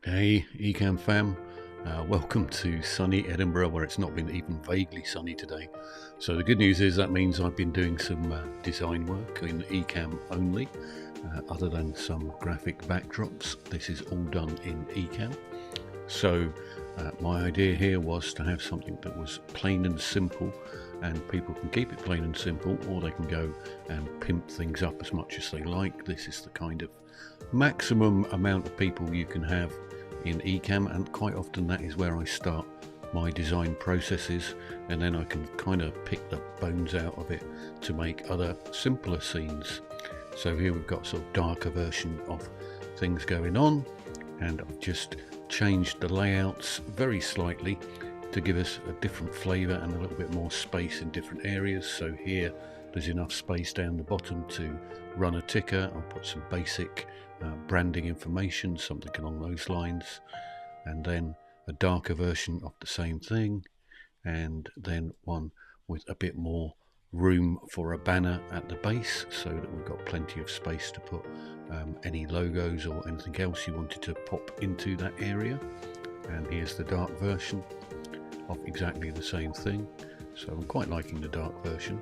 Hey, Ecamm fam, welcome to sunny Edinburgh, where it's not been even vaguely sunny today. So the good news is that means I've been doing some design work in Ecamm only, other than some graphic backdrops. This is all done in Ecamm. So my idea here was to have something that was plain and simple, and people can keep it plain and simple, or they can go and pimp things up as much as they like. This is the kind of maximum amount of people you can have in Ecamm, and quite often that is where I start my design processes, and then I can kind of pick the bones out of it to make other simpler scenes. So here we've got sort of darker version of things going on, and I've just changed the layouts very slightly to give us a different flavor and a little bit more space in different areas. So here there's enough space down the bottom to run a ticker. I'll put some basic branding information, something along those lines, and then a darker version of the same thing, and then one with a bit more room for a banner at the base, so that we've got plenty of space to put any logos or anything else you wanted to pop into that area. And here's the dark version of exactly the same thing. So I'm quite liking the dark version,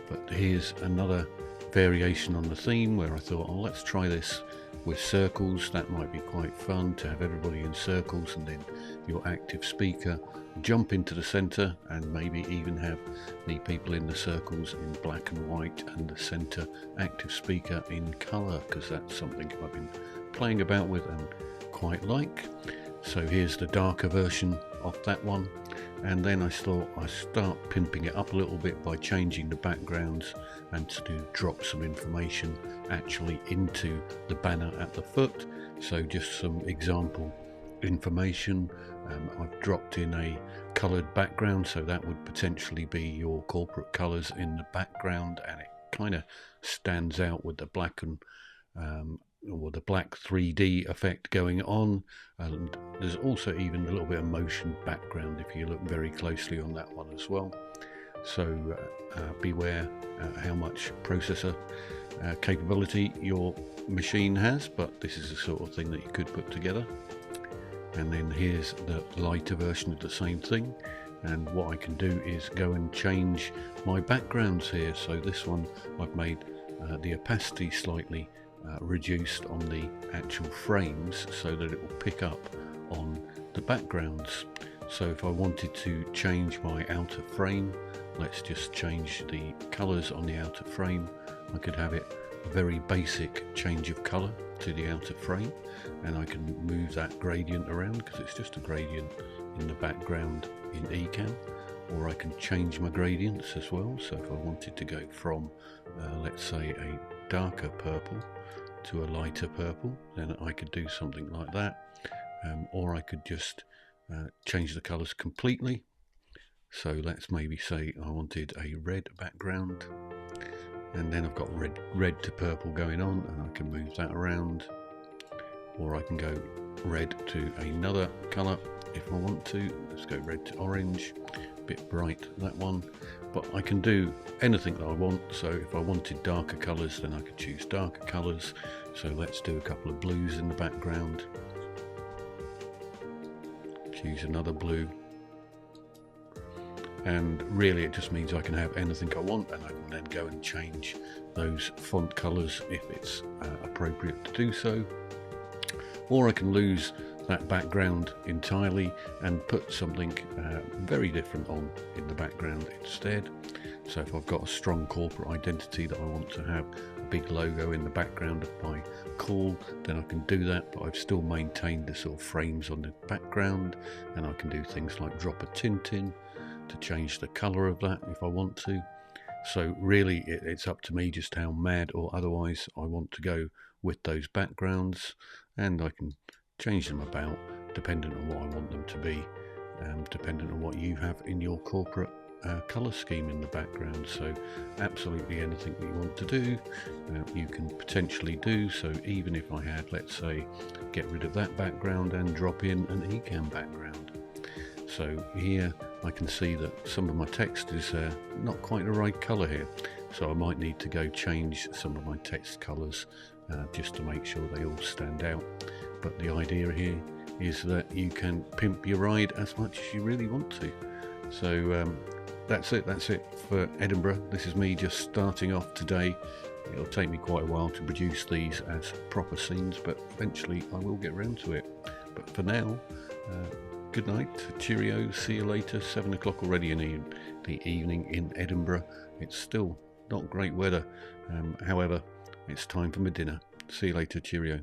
but here's another variation on the theme where I thought, oh, let's try this with circles. That might be quite fun to have everybody in circles, and then your active speaker jump into the center, and maybe even have the people in the circles in black and white and the center active speaker in color, because that's something I've been playing about with and quite like. So here's the darker version of that one, and then I thought I'd start pimping it up a little bit by changing the backgrounds and to drop some information actually into the banner at the foot. So just some example information. I've dropped in a coloured background, so that would potentially be your corporate colours in the background, and it kind of stands out with the black and or the black 3D effect going on. And there's also even a little bit of motion background if you look very closely on that one as well. So beware how much processor capability your machine has, but this is the sort of thing that you could put together. And then here's the lighter version of the same thing, and what I can do is go and change my backgrounds here. So this one I've made the opacity slightly reduced on the actual frames so that it will pick up on the backgrounds. So if I wanted to change my outer frame, let's just change the colors on the outer frame. I could have it a very basic change of color to the outer frame, and I can move that gradient around because it's just a gradient in the background in Ecamm. Or I can change my gradients as well. So if I wanted to go from let's say a darker purple to a lighter purple, then I could do something like that. Or I could just change the colors completely. So let's maybe say I wanted a red background, and then I've got red to purple going on, and I can move that around. Or I can go red to another color if I want to. Let's go red to orange, a bit bright that one. But I can do anything that I want. So if I wanted darker colors, then I could choose darker colors. So let's do a couple of blues in the background. Choose another blue. And really it just means I can have anything I want, and I can then go and change those font colors if it's appropriate to do so. Or I can lose that background entirely and put something very different on in the background instead. So if I've got a strong corporate identity that I want to have a big logo in the background of my call, then I can do that, but I've still maintained the sort of frames on the background, and I can do things like drop a tint in to change the color of that if I want to. So really it's up to me just how mad or otherwise I want to go with those backgrounds, and I can change them about dependent on what I want them to be, dependent on what you have in your corporate color scheme in the background. So absolutely anything that you want to do, you can potentially do. So even if I had, let's say, get rid of that background and drop in an Ecamm background. So here I can see that some of my text is not quite the right color here, so I might need to go change some of my text colors just to make sure they all stand out. But the idea here is that you can pimp your ride as much as you really want to. So that's it for Edinburgh. This is me just starting off today. It'll take me quite a while to produce these as proper scenes, but eventually I will get around to it. But for now, good night, cheerio, see you later. 7 o'clock already in the evening in Edinburgh. It's still not great weather, however, it's time for my dinner. See you later, cheerio.